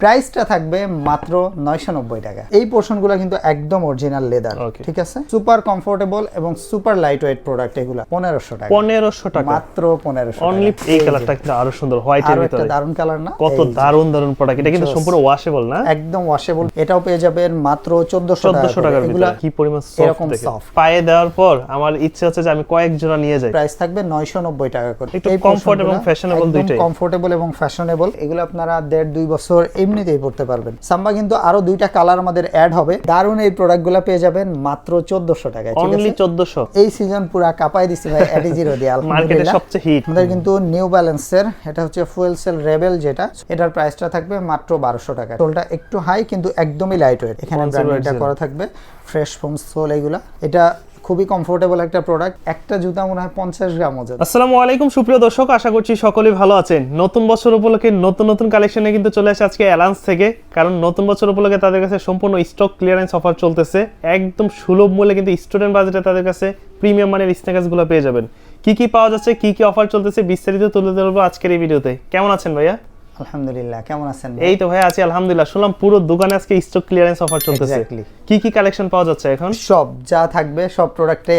প্রাইসটা থাকবে মাত্র 990 টাকা। এই পোর্শনগুলো কিন্তু একদম অরিজিনাল লেদার, ঠিক আছে? সুপার কমফোর্টেবল এবং সুপার লাইট ওয়েট প্রোডাক্ট। এগুলো 1500 টাকা। 1500 টাকা মাত্র 1500 টাকা। অনলি এই কালারটা কিন্তু আরো সুন্দর হোয়াইটের ভিতরে। এটা দারুন কালার না? কত দারুন দারুন প্রোডাক্ট। এটা কিন্তু সম্পূর্ণ ওয়াশেবল না? একদম ওয়াশেবল। এটাও পেয়ে যাবেন মাত্র 1400 টাকার ভিতরে। কি পরিমাণ সফট দেখে। পায়ে দেওয়ার পর আমার ইচ্ছে হচ্ছে যে আমি কয়েক জোড়া নিয়ে যাই। প্রাইস থাকবে 990 টাকা করে। একটু কমফোর্ট এবং ফ্যাশনেবল দুইটাই। কমফোর্টেবল এবং ফ্যাশনেবল। এগুলো আপনারা 1.5-2 বছর এমনিতেই পড়তে পারবেন। সাম্বা কিন্তু আরো দুইটা কালার আমাদের অ্যাড হবে। দারুন এই প্রোডাক্টগুলো পেয়ে যাবেন মাত্র 1400 টাকায়। অনলি 1400। এই সিজন পুরো কাপাই দিছি ভাই এডিজিরো দিয়ে। মার্কেটে সবচেয়ে হিট। আমাদের কিন্তু নিউ ব্যালেন্সের এটা হচ্ছে ফুয়েল সেল রেবেল, যেটা এটার প্রাইসটা থাকবে মাত্র 1200 টাকা। সোলটা একটু হাই কিন্তু একদমই লাইট ওয়েট। এখানে ব্র্যান্ডিংটা করা থাকবে ফ্রেশ ফোম সোল। এগুলা এটা খুবই কমফোর্টেবল একটা প্রোডাক্ট। একটা জুতা মনে হয় 50 গ্রাম ওজন। আসসালামু আলাইকুম সুপ্রিয় দর্শক, আশা করছি সকলেই ভালো আছেন। নতুন বছর উপলক্ষে নতুন নতুন কালেকশনে কিন্তু চলে আসে আজকে অ্যালায়েন্স থেকে। কারণ নতুন বছর উপলক্ষে তাদের কাছে সম্পূর্ণ স্টক ক্লিয়ারেন্স অফার চলতেছে। একদম সুলভ মূল্যে কিন্তু স্টুডেন্ট বাজেটে তাদের কাছে প্রিমিয়াম মানের স্ন্যাকার্সগুলো পেয়ে যাবেন। কি কি পাওয়া যাচ্ছে, কি কি অফার চলতেছে বিস্তারিত তুলে ধরবো আজকের এই ভিডিওতে। কেমন আছেন ভাইয়া? আলহামদুলিল্লাহ, কেমন আছেন? এই তো ভাই আছি আলহামদুলিল্লাহ। শুনলাম পুরো দোকানে আজকে স্টক ক্লিয়ারেন্স অফার চলতেছে। কি কি কালেকশন পাওয়া যাচ্ছে এখন? সব যা থাকবে সব প্রোডাক্টে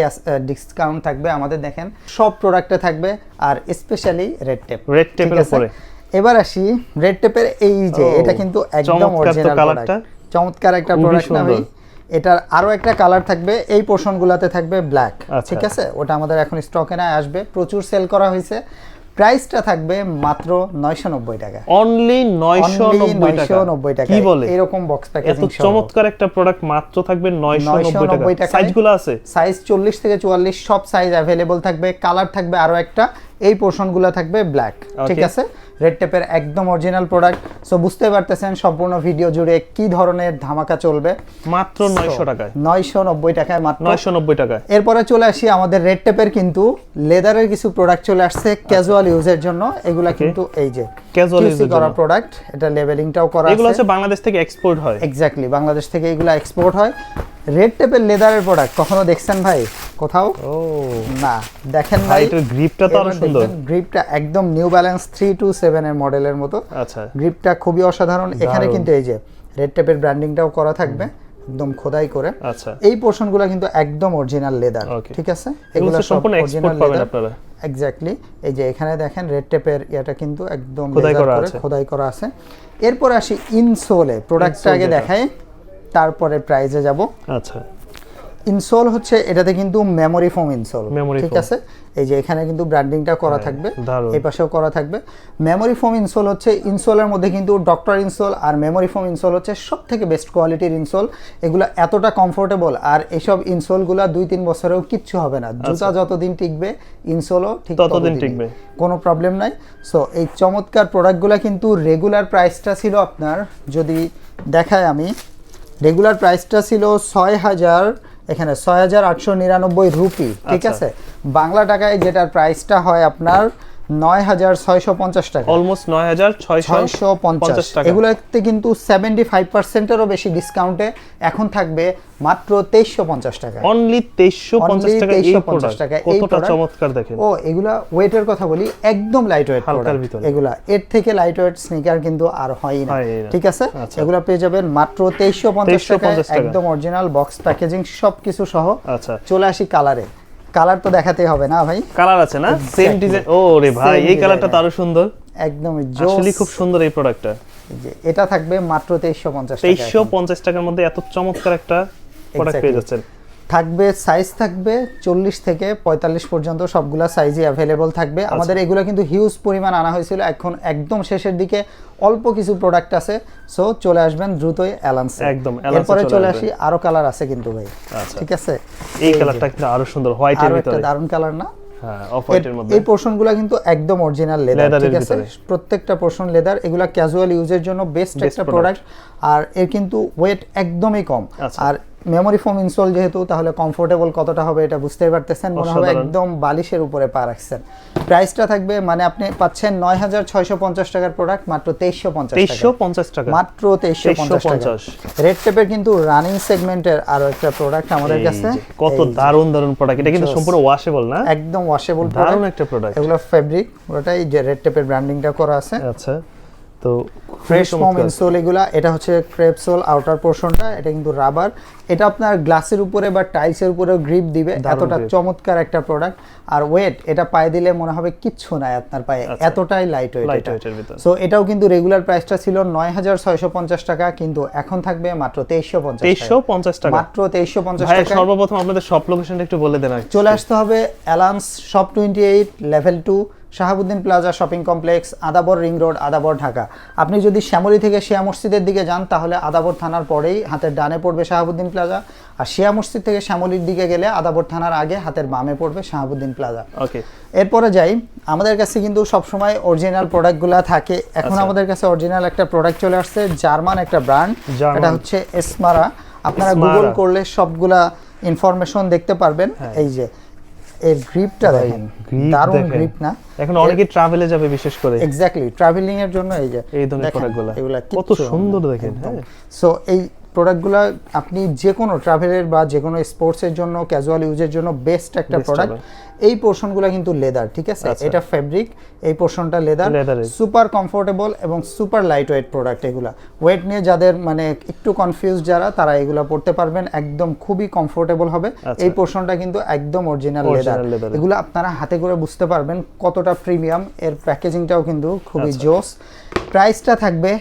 ডিসকাউন্ট থাকবে। আমাদের দেখেন সব প্রোডাক্টে থাকবে, আর স্পেশালি রেড টেপের উপরে। এবার আসি রেড টেপের এই যে এটা কিন্তু একদম অরিজিনাল প্রোডাক্ট। চমৎকার একটা প্রোডাক্ট না ভাই? এটার আরো একটা কালার থাকবে। এই পোর্শনগুলোতে থাকবে ব্ল্যাক, ঠিক আছে? ওটা আমাদের এখন স্টকে না আসবে, প্রচুর সেল করা হয়েছে। প্রাইসটা থাকবে মাত্র 990 টাকা। অনলি 990 টাকা। কি বলে? এরকম বক্স প্যাকেজিং এত চমৎকার একটা প্রোডাক্ট মাত্র থাকবে 990 টাকা। সাইজগুলো আছে? সাইজ 40 থেকে 44 সব সাইজ अवेलेबल থাকবে। কালার থাকবে আরো একটা। এই পোর্শনগুলো থাকবে ব্ল্যাক, ঠিক আছে? রেড টেপের একদম অরিজিনাল প্রোডাক্ট। সো বুঝতে পারতেছেন সম্পূর্ণ ভিডিও জুড়ে কি ধরনের ধামাকা চলবে। মাত্র 900 টাকায়, 990 টাকায়, মাত্র 990 টাকায়। এরপরে চলে আসি আমাদের রেড টেপের কিন্তু লেদারের কিছু প্রোডাক্ট চলে আসছে ক্যাজুয়াল ইউজের জন্য। এগুলা কিন্তু এই যে ক্যাজুয়াল ইউজের করা প্রোডাক্ট। এটা লেবেলিংটাও করা আছে। এগুলো হচ্ছে বাংলাদেশ থেকে এক্সপোর্ট হয়। এক্স্যাক্টলি, বাংলাদেশ থেকে এগুলা এক্সপোর্ট হয়। রেড টেপের লেদারের প্রোডাক্ট কখনো দেখছেন ভাই কোথাও? না, দেখেন ভাই। এটার গ্রিপটা তো আরো সুন্দর। গ্রিপটা একদম নিউ ব্যালেন্স 327 এর মডেলের মতো। আচ্ছা, গ্রিপটা খুবই অসাধারণ। এখানে কিন্তু এই যে রেড টেপের ব্র্যান্ডিংটাও করা থাকবে একদম খোদাই করে। আচ্ছা, এই পোর্শনগুলো কিন্তু একদম অরিজিনাল লেদার, ঠিক আছে? এগুলো সম্পূর্ণ এক্সপোর্ট পাবেন আপনারা। এক্স্যাক্টলি, এই যে এখানে দেখেন রেড টেপের এটা কিন্তু একদম খোদাই করা আছে। এরপর আসি ইনসোলে। প্রোডাক্টটা আগে দেখাই, তারপরে প্রাইজে যাব। আচ্ছা, ইনসোল হচ্ছে এটাতে কিন্তু মেমোরি ফোম ইনসোল, ঠিক আছে? এই যে এখানে কিন্তু ব্র্যান্ডিংটা করা থাকবে, এই পাশেও করা থাকবে। মেমোরি ফোম ইনসোল হচ্ছে ইনসোলের মধ্যে কিন্তু ডক্টর ইনসোল আর মেমোরি ফোম ইনসোল হচ্ছে সবথেকে বেস্ট কোয়ালিটির ইনসোল। এগুলো এতটা কমফোর্টেবল, আর এইসব ইনসোলগুলো 2-3 বছরেও কিচ্ছু হবে না। জুতা যতদিন টিকবে ইনসোলও ঠিক ততদিন টিকবে, কোনো প্রবলেম নাই। সো এই চমৎকার প্রোডাক্টগুলো কিন্তু রেগুলার প্রাইসটা ছিল আপনার, যদি দেখায় আমি, রেগুলার প্রাইসটা ছিল 6000, এখানে 6899 রুপি, ঠিক আছে? বাংলা টাকায় যেটার প্রাইসটা হয় আপনার 9650 টাকা, অলমোস্ট 9650 টাকা। এগুলোতে কিন্তু 75%-এরও বেশি ডিসকাউন্টে এখন থাকবে মাত্র 2350 টাকা। অনলি 2350 টাকা। এই প্রোডাক্ট কতটা চমৎকার দেখেন। ও এগুলা ওয়েটের কথা বলি, একদম লাইট ওয়েট প্রোডাক্ট। এগুলা এর থেকে লাইট ওয়েট স্নিকার কিন্তু আর হয় না, ঠিক আছে? এগুলা পেয়ে যাবেন মাত্র 2350 টাকায়, একদম অরিজিনাল বক্স প্যাকেজিং সবকিছু সহ। আচ্ছা, চলে আসি কালারে। কালার তো দেখাতে হবে না ভাই? কালার আছে না? Same design. ওরে ভাই, এই কালারটা তো আরো সুন্দর। একদমই আসলে খুব সুন্দর এই প্রোডাক্টটা। এটা থাকবে মাত্র 2350 টাকা। 2350 টাকার মধ্যে এত চমৎকার একটা প্রোডাক্ট পেয়ে যাচ্ছেন। থাকবে সাইজ থাকবে 40 থেকে 45 পর্যন্ত, সবগুলা সাইজই অ্যাভেলেবল থাকবে। আমাদের এগুলো কিন্তু হিউজ পরিমাণ আনা হয়েছিল, এখন একদম শেষের দিকে অল্প কিছু প্রোডাক্ট আছে। সো চলে আসবেন দ্রুতই অ্যালায়েন্সে। একদম এরপরে চলে আসি, আরো কালার আছে কিন্তু ভাই, ঠিক আছে? এই কালারটা কিন্তু আরো সুন্দর, হোয়াইটের ভিতরে। একটা দারুণ কালার না? হ্যাঁ, অফ হোয়াইটের মধ্যে। এই পোর্শনগুলো কিন্তু একদম অরিজিনাল লেদার, ঠিক আছে? প্রত্যেকটা পোর্শন লেদার। এগুলা ক্যাজুয়াল ইউজের জন্য বেস্ট একটা প্রোডাক্ট, আর এর কিন্তু ওয়েট একদমই কম। আর মেমোরি ফোম ইনসোল যেহেতু, তাহলে কমফোর্টেবল কতটা হবে এটা বুঝতেই পারতেছেন। মনে হবে একদম বালিশের উপরে পা রাখছেন। প্রাইসটা থাকবে মানে আপনি পাচ্ছেন 9650 টাকার প্রোডাক্ট মাত্র 2350 টাকা, মাত্র 2350 টাকা। রেড টেপের কিন্তু রানিং সেগমেন্টের আরো একটা প্রোডাক্ট আমাদের কাছে। কত দারুন দারুন প্রোডাক্ট। এটা কিন্তু সম্পূর্ণ ওয়াশেবল না? একদম ওয়াশেবল, দারুন একটা প্রোডাক্ট। এগুলো ফেব্রিক, ওটাই যে রেড টেপের ব্র্যান্ডিংটা করা আছে। আচ্ছা, তো ফ্রেশ ফোম ইনসোল এগুলা, এটা হচ্ছে ক্রেপ সোল আউটার পোরশনটা, এটা কিন্তু রাবার, এটা আপনার গ্লাসের উপরে বা টাইলসের উপরে গ্রিপ দিবে, এতটা চমৎকার একটা প্রোডাক্ট। আর ওয়েট, এটা পায়ে দিলে মনে হবে কিচ্ছু নাই আপনার পায়ে, এতটাই লাইট ওয়েট। সো এটাও কিন্তু রেগুলার প্রাইসটা ছিল 9650 টাকা, কিন্তু এখন থাকবে মাত্র 2350 টাকা। মাত্র 2350 টাকা। সর্বপ্রথম আপনাদের শপ লোকেশনটা একটু বলে দেন। চলে আসতে হবে Alan's shop 28 level 2 Shahabuddin plaza shopping complex, Adabor ring road, Adabor, Dhaka. আপনি যদি শ্যামলী থেকে শিয়া মসজিদের দিকে যান তাহলে আদাবর থানার পরেই হাতের ডানে পড়বে শাহাবুদ্দিন প্লাজা, আর শিয়া মসজিদ থেকে শ্যামলীর দিকে গেলে আদাবর থানার আগে হাতের বামে পড়বে শাহাবুদ্দিন প্লাজা। ওকে, এরপরে যাই, আমাদের কাছে কিন্তু সবসময় অরিজিনাল প্রোডাক্টগুলো থাকে। এখন আমাদের কাছে অরিজিনাল একটা প্রোডাক্ট চলে আসছে, জার্মান একটা ব্র্যান্ড, এটা হচ্ছে এসমারা। আপনারা গুগল করলে সবগুলা ইনফরমেশন দেখতে পারবেন। এই যে এর গ্রিপটা দেখেন, দারুণ গ্রিপ না? এখন অনেকে ট্রাভেলে যাবে বিশেষ করে, এক্স্যাক্টলি ট্রাভেলিং এর জন্য এই যে এই ধরনের প্রোডাক্টগুলো এগুলা কত সুন্দর দেখেন। হ্যাঁ, সো এই প্রোডাক্টগুলো আপনি যে কোনো ট্রাভেলের বা যে কোনো স্পোর্টসের জন্য, ক্যাজুয়াল ইউজের জন্য বেস্ট একটা প্রোডাক্ট। এই পোরশনগুলো কিন্তু লেদার, ঠিক আছে? এটা ফেব্রিক, এই পোরশনটা লেদার, সুপার কমফোর্টেবল এবং সুপার লাইট ওয়েট প্রোডাক্ট। এগুলা ওয়েট নিয়ে যাদের মানে একটু কনফিউজ যারা, তারা এগুলা পড়তে পারবেন, একদম খুবই কমফোর্টেবল হবে। এই পোরশনটা কিন্তু একদম অরিজিনাল লেদার। এগুলো আপনারা হাতে করে বুঝতে পারবেন কতটা প্রিমিয়াম। এর প্যাকেজিংটাও কিন্তু খুবই জোস। প্রাইসটা থাকবে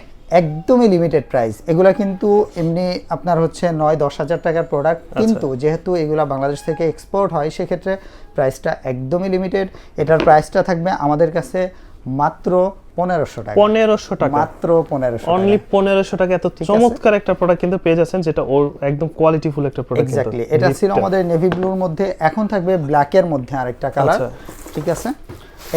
একদমই লিমিটেড প্রাইস। এগুলা কিন্তু এমনি আপনার হচ্ছে 9-10 হাজার টাকার প্রোডাক্ট, কিন্তু যেহেতু এগুলা বাংলাদেশ থেকে এক্সপোর্ট হয় সেক্ষেত্রে প্রাইসটা একদমই লিমিটেড। এটার প্রাইসটা থাকবে আমাদের কাছে মাত্র 1500 টাকা। 1500 টাকা, মাত্র 1500, অনলি 1500 টাকা। এত চমৎকার একটা প্রোডাক্ট কিন্তু পেয়ে যাচ্ছেন, যেটা ওর একদম কোয়ালিটিফুল একটা প্রোডাক্ট। এক্স্যাক্টলি, এটা ছিল আমাদের নেভি ব্লুর মধ্যে, এখন থাকবে ব্ল্যাক এর মধ্যে আরেকটা কালার, ঠিক আছে?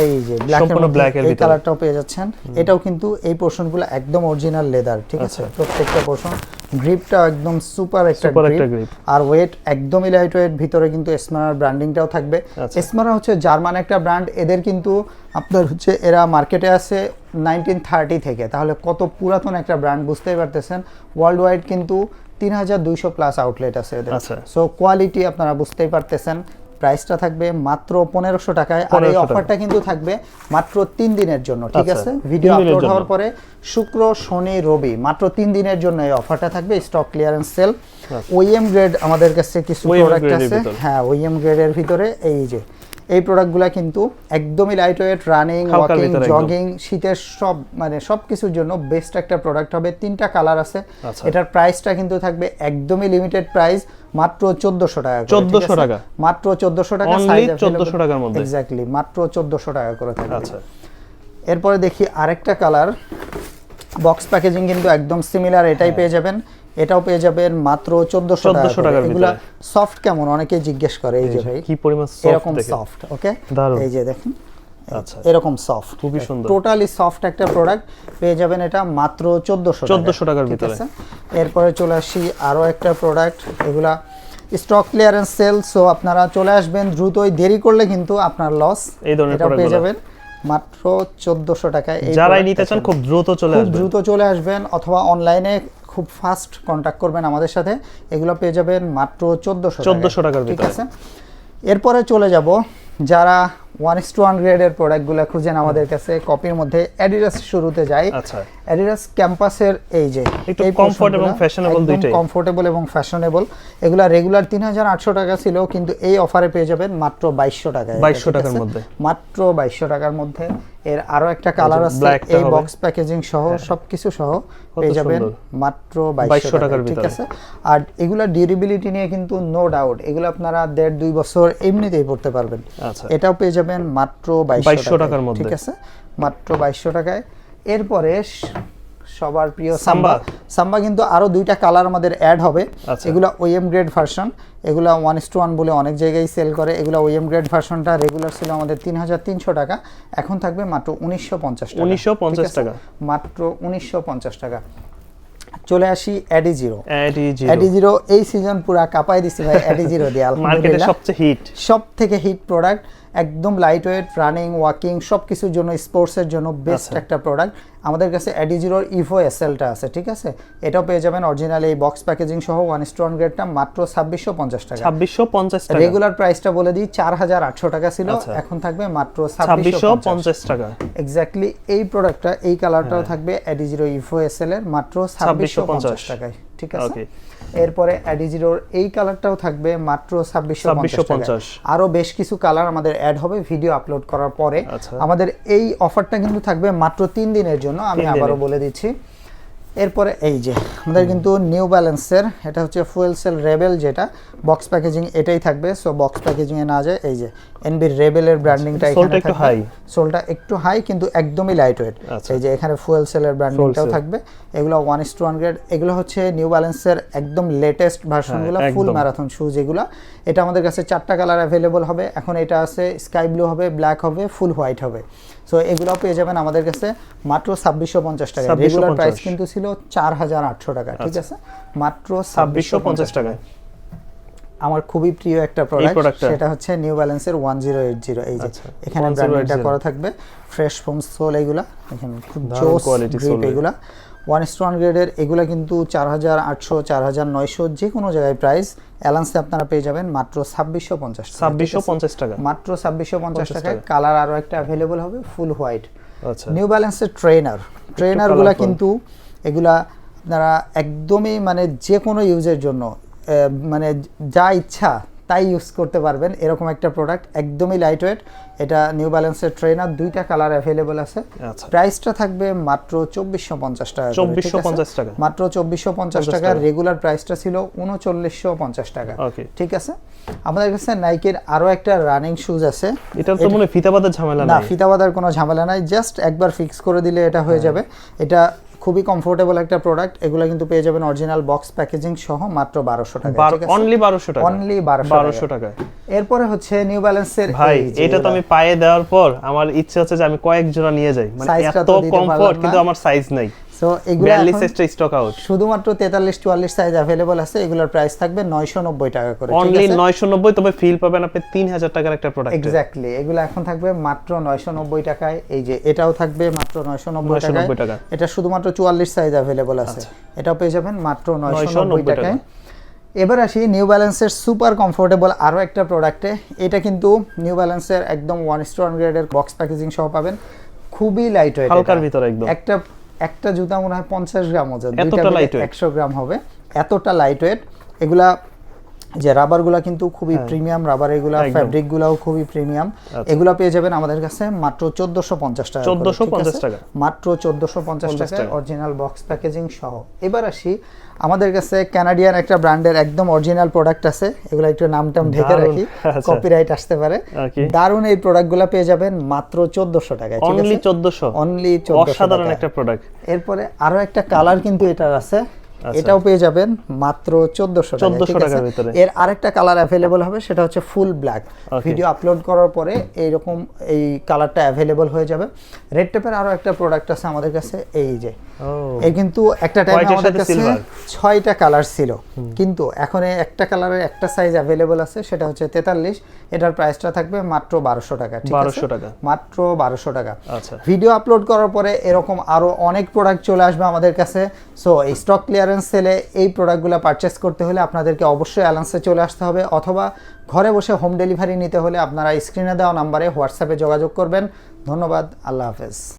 এই যে ব্ল্যাক এর এই কালারটাও পেয়ে যাচ্ছেন। এটাও কিন্তু এই পোরশনগুলো একদম অরিজিনাল লেদার, ঠিক আছে? প্রত্যেকটা পোরশন গ্রিপটাও একদম সুপার একটা গ্রিপ, আর ওয়েট একদমই লাইট ওয়েট। ভিতরে কিন্তু এসমারার ব্র্যান্ডিংটাও থাকবে। এসমারা হচ্ছে জার্মান একটা ব্র্যান্ড, এদের কিন্তু আপনার হচ্ছে এরা মার্কেটে আছে 1930 থেকে, তাহলে কত পুরাতন একটা ব্র্যান্ড বুঝতেই পারতেছেন। ওয়ার্ল্ড ওয়াইড কিন্তু 3200 প্লাস আউটলেট আছে এদের। সো কোয়ালিটি আপনারা বুঝতেই পারতেছেন। প্রাইসটা থাকবে মাত্র 1500 টাকায়, আর এই অফারটা কিন্তু থাকবে মাত্র 3 দিনের জন্য, ঠিক আছে? ভিডিও আপলোড হওয়ার পরে শুক্র, শনি, রবি মাত্র 3 দিনের জন্য এই অফারটা থাকবে। Stock clearance sale. OEM grade আমাদের কাছে কিছু প্রোডাক্ট আছে, হ্যাঁ, ওইএম গ্রেডের ভিতরে এই যে এই প্রোডাক্টগুলো কিন্তু একদমই light weight, running, walking, jogging, শীতের সব মানে সবকিছুর জন্য বেস্ট একটা প্রোডাক্ট হবে। 3টা কালার আছে। এটার প্রাইসটা কিন্তু থাকবে একদমই লিমিটেড প্রাইস, মাত্র 1400 টাকা। 1400 টাকা, মাত্র 1400 টাকা, অনলি 1400 টাকার মধ্যে। এক্স্যাক্টলি, মাত্র 1400 টাকা করে থাকবে। আচ্ছা, এরপরে দেখি আরেকটা কালার। বক্স প্যাকেজিং কিন্তু একদম সিমিলার, এটাই পেয়ে যাবেন। এটাও পেয়ে যাবেন মাত্র 1400 টাকা। এগুলা সফট কেমন অনেকে জিজ্ঞেস করে, এই যে ভাই কি পরিমাণ সফট, এরকম সফট। ওকে, এই যে দেখুন, আচ্ছা, এরকম সফট, খুবই সুন্দর, টোটালি সফট একটা প্রোডাক্ট পেয়ে যাবেন। এটা মাত্র 1400 টাকার ভিতরে। এরপরে চলে আসি আরো একটা প্রোডাক্ট, এগুলা স্টক ক্লিয়ারেন্স সেল। সো আপনারা চলে আসবেন দ্রুতই, দেরি করলে কিন্তু আপনার লস। এই ধরনের এটা পেয়ে যাবেন মাত্র 1400 টাকায়। যারাই নিতে চান খুব দ্রুত চলে আসবেন, অথবা অনলাইনে খুব ফাস্ট কন্টাক্ট করবেন আমাদের সাথে। এগুলো পেয়ে যাবেন মাত্র 1400 টাকার ভিতরে, ঠিক আছে? এরপরে চলে যাব, যারা 1:1 গ্রেডের প্রোডাক্টগুলো খুঁজেন আমাদের কাছে, কপির মধ্যে অ্যাডিডাস শুরুতে যায়। আচ্ছা, অ্যাডিডাস ক্যাম্পাসের এই যে একটু কমফোর্ট এবং ফ্যাশনেবল, দুইটাই কমফোর্টেবল এবং ফ্যাশনেবল। এগুলা রেগুলার 3800 টাকা ছিল, কিন্তু এই অফারে পেয়ে যাবেন মাত্র 2200 টাকায়। 2200 টাকার মধ্যে, মাত্র 2200 টাকার মধ্যে। এর আরো একটা কালার আছে, এই বক্স প্যাকেজিং সহ সবকিছু সহ পেয়ে যাবেন মাত্র 2200 টাকার, ঠিক আছে? আর এগুলা ডিউরেবিলিটি নিয়ে কিন্তু নো ডাউট, এগুলো আপনারা 1.5-2 বছর এমনিতেই পড়তে পারবেন। এটাও পেয়ে যাবেন মাত্র 2200 টাকার মধ্যে, ঠিক আছে? মাত্র 2200 টাকায়। এরপরে সবার প্রিয় সাম্বা কিন্তু আরো 2টা কালার আমাদের অ্যাড হবে। এগুলা ওএম গ্রেড ভার্সন, এগুলা 1:1 বলে অনেক জায়গায় সেল করে। এগুলা ওএম গ্রেড ভার্সনটা রেগুলার ছিল আমাদের 3300 টাকা, এখন থাকবে মাত্র 1950 টাকা। 1950 টাকা, মাত্র 1950 টাকা। চলে আসি এডি জিরো। এই সিজন পুরা কাঁপাই দিছি ভাই এডি জিরো দিয়ে, আলহামদুলিল্লাহ। মার্কেটে সব থেকে হিট প্রোডাক্ট। একদম লাইট ওয়েট, রানিং, ওয়াকিং সব কিছুর জন্য, স্পোর্টসের জন্য বেস্ট একটা প্রোডাক্ট। আমাদের কাছে এডিজিরোর ইভো এসএলটা আছে, ঠিক আছে, এটাও পেয়ে যাবেন অরিজিনাল এই বক্স প্যাকেজিং সহ 1:1 গ্রেডটা মাত্র 2650 টাকা। 2650 টাকা। রেগুলার প্রাইসটা বলে দিই 4800 টাকা ছিল, এখন থাকবে মাত্র 2650 টাকা। এক্স্যাক্টলি এই প্রোডাক্টটা, এই কালারটাও থাকবে এডিজিরো ইভো এসএল এর মাত্র 2650 টাকায়, ঠিক আছে। এরপরে এডিজিরোর এই কালারটাও থাকবে মাত্র 2650। আরো বেশ কিছু কালার আমাদের অ্যাড হবে ভিডিও আপলোড করার পরে। আমাদের এই অফারটা কিন্তু থাকবে মাত্র 3 দিনের জন্য, আমি আবারও বলে দিচ্ছি। এরপরে এই যে আমাদের কিন্তু নিউ ব্যালেন্সের, এটা হচ্ছে ফুয়েল সেল রেবেল, যেটা বক্স প্যাকেজিং এটাই থাকবে। সো বক্স প্যাকেজিং এ না যায়, এই যে এনবি রেবেলের ব্র্যান্ডিংটা এখানে থাকবে, সোলটা একটু হাই কিন্তু একদমই লাইট ওয়েট। এই যে এখানে ফুয়েল সেলের ব্র্যান্ডিংটাও থাকবে। এগুলো 1:1 গ্রেড, এগুলো হচ্ছে নিউ ব্যালেন্সের একদম লেটেস্ট ভার্সনগুলো, ফুল ম্যারাথন শুজ এগুলো। এটা আমাদের কাছে 4টা কালার অ্যাভেলেবল হবে এখন। এটা আছে স্কাই ব্লু হবে, ব্ল্যাক হবে, ফুল হোয়াইট হবে। সো এগুলো পেয়ে যাবেন আমাদের কাছে মাত্র 2650 টাকা। রেগুলার প্রাইস কিন্তু ছিল 4800 টাকা, ঠিক আছে, মাত্র 2650 টাকা। আমার খুবই প্রিয় একটা প্রোডাক্ট, সেটা হচ্ছে নিউ ব্যালেন্সের 1080। এই যে এখানে ব্র্যান্ডিংটা করা থাকবে, ফ্রেশ ফোম সোল এগুলা, এখানে খুব জোস গ্রিপ এগুলা 1:1 গ্রেডের। এগুলা কিন্তু 4800, 4900 যে কোনো জায়গায় প্রাইস। অ্যালান্সে আপনারা পেয়ে যাবেন মাত্র 2650 টাকা। মাত্র 2650 টাকায়। কালার আরো একটা অ্যাভেলেবল হবে, ফুল হোয়াইট। নিউ ব্যালেন্সের ট্রেনারগুলা কিন্তু এগুলা আপনারা একদমই মানে যে কোনো ইউজের জন্য মানে যা ইচ্ছা তাই ইউজ করতে পারবেন, এরকম একটা প্রোডাক্ট, একদমই লাইট ওয়েট। এটা নিউ ব্যালেন্সের ট্রেনার, 2টা কালার অ্যাভেলেবল আছে। প্রাইসটা থাকবে মাত্র 2450 টাকা। 2450 টাকা, মাত্র 2450 টাকা। রেগুলার প্রাইসটা ছিল 3950 টাকা, ঠিক আছে। আমাদের কাছে নাইকের আরো একটা রানিং শুজ আছে। এটা তো মনে ফিতা বাঁধার ঝামেলা নাই, না ফিতা বাঁধার কোনো ঝামেলা নাই, জাস্ট একবার ফিক্স করে দিলে এটা হয়ে যাবে। এটা খুবই কমফোর্টেবল একটা প্রোডাক্ট। এগুলো কিন্তু পেয়ে যাবেন অরিজিনাল বক্স প্যাকেজিং সহ মাত্র 1200 টাকা, ঠিক আছে, অনলি 1200 টাকা, অনলি 1200 টাকা। এরপরে হচ্ছে নিউ ব্যালেন্সের, ভাই এটা তো আমি পায়ে দেওয়ার পর আমার ইচ্ছে হচ্ছে যে আমি কয়েক জোড়া নিয়ে যাই, মানে এত কমফোর্ট, কিন্তু আমার সাইজ নাই। সো এগুলো 42 স্টক আউট, শুধুমাত্র 43-44 সাইজ अवेलेबल আছে। এগুলোর প্রাইস থাকবে 990 টাকা করে, অনলি 990। তবে ফিল পাবেন আপনি 3000 টাকার একটা প্রোডাক্ট। এক্স্যাক্টলি, এগুলো এখন থাকবে মাত্র 990 টাকায়। এই যে এটাও থাকবে মাত্র 990 টাকায়। এটা শুধুমাত্র 44 সাইজ अवेलेबल আছে, এটাও পেয়ে যাবেন মাত্র 990 টাকায়। এবার আসি নিউ ব্যালেন্সের সুপার কমফোর্টেবল আরো একটা প্রোডাক্টে। এটা কিন্তু নিউ ব্যালেন্সের একদম 1:1 গ্রেডের বক্স প্যাকেজিং সহ পাবেন, খুবই লাইট ওয়েট, হালকার ভিতরে একদম। একটা জুতা মনে হয় 50 গ্রাম ওজন, দুইটা 100 গ্রাম হবে, এতটা লাইট ওয়েট। এগুলা যে রাবারগুলা কিন্তু খুবই প্রিমিয়াম রাবার, এগুলা ফ্যাব্রিকগুলাও খুবই প্রিমিয়াম। এগুলা পেয়ে যাবেন আমাদের কাছে মাত্র 1450 টাকা, 1450 টাকা, মাত্র 1450 টাকায় অরিজিনাল বক্স প্যাকেজিং সহ। এবার আসি আমাদের কাছে কানাডিয়ান একটা ব্র্যান্ডের একদম অরিজিনাল প্রোডাক্ট আছে। এগুলা একটু নামটাম ঢেকে রাখি, কপিরাইট আসতে পারে। দারুন এই প্রোডাক্টগুলো পেয়ে যাবেন মাত্র 1400 টাকায়, ঠিক আছে, অনলি 1400, অনলি 1400, অসাধারণ একটা প্রোডাক্ট। এরপরে আরো একটা কালার কিন্তু এটার আছে, এটাও পেয়ে যাবেন মাত্র 1400 টাকার ভিতরে। এর আরেকটা কালার अवेलेबल হবে, সেটা হচ্ছে ফুল ব্ল্যাক। ভিডিও আপলোড করার পরে এইরকম এই কালারটা अवेलेबल হয়ে যাবে। রেড টেপের আরো একটা প্রোডাক্ট আছে আমাদের কাছে, এই যে এই কিন্তু একটা টাইমে আমাদের কাছে 6টা কালার ছিল, কিন্তু এখন একটা কালারের একটা সাইজ अवेलेबल আছে, সেটা হচ্ছে 43। এটার প্রাইসটা থাকবে মাত্র 1200 টাকা, ঠিক আছে, 1200 টাকা, মাত্র 1200 টাকা। আচ্ছা, ভিডিও আপলোড করার পরে এরকম আরো অনেক প্রোডাক্ট চলে আসবে আমাদের কাছে। সো এই স্টক ক্লিয়ারেন্স সেলে এই প্রোডাক্টগুলো পারচেস করতে হলে আপনাদেরকে অবশ্যই অ্যালান্সে চলে আসতে হবে, অথবা ঘরে বসে হোম ডেলিভারি নিতে হলে আপনারা স্ক্রিনে দেওয়া নাম্বারে হোয়াটসঅ্যাপে যোগাযোগ করবেন। ধন্যবাদ, আল্লাহ হাফেজ।